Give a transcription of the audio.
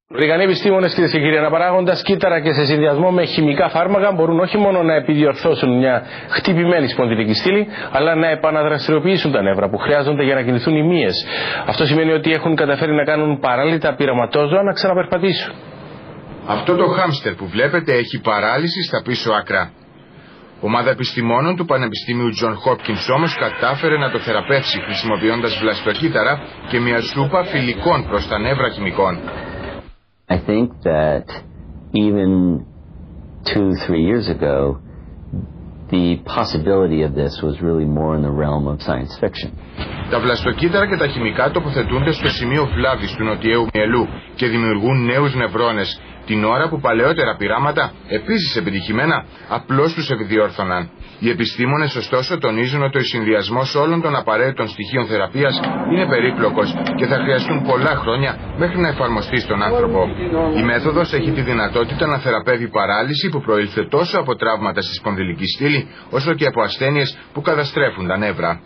Βρικανοί επιστήμονες, κυρίες και κύριοι, αναπαράγοντας κύτταρα και σε συνδυασμό με χημικά φάρμακα μπορούν όχι μόνο να επιδιορθώσουν μια χτυπημένη σπονδυλική στήλη, αλλά να επαναδραστηριοποιήσουν τα νεύρα που χρειάζονται για να κινηθούν οι μύες. Αυτό σημαίνει ότι έχουν καταφέρει να κάνουν παράλυτα πειραματόζωα να ξαναπερπατήσουν. Αυτό το χάμστερ που βλέπετε έχει παράλυση στα πίσω άκρα. Ομάδα επιστημόνων του Πανεπιστήμιου John Hopkins όμως κατάφερε να το θεραπεύσει χρησιμοποιώντας βλαστοκύτταρα και μια σούπα φιλικών προς τα νεύρα χημικών. I think that even 2-3 years ago, the possibility of this was really more in the realm of science fiction. Τα βλαστοκύτταρα και τα χημικά τοποθετούνται στο σημείο βλάβης του νοτιαίου μυελού και δημιουργούν νέους νευρώνες, την ώρα που παλαιότερα πειράματα, επίσης επιτυχημένα, απλώς τους επιδιόρθωναν. Οι επιστήμονες ωστόσο τονίζουν ότι ο συνδυασμός όλων των απαραίτητων στοιχείων θεραπείας είναι περίπλοκος και θα χρειαστούν πολλά χρόνια μέχρι να εφαρμοστεί στον άνθρωπο. Η μέθοδος έχει τη δυνατότητα να θεραπεύει παράλυση που προήλθε τόσο από τραύματα στη σπονδυλική στήλη όσο και από ασθένειες που καταστρέφουν τα νεύρα.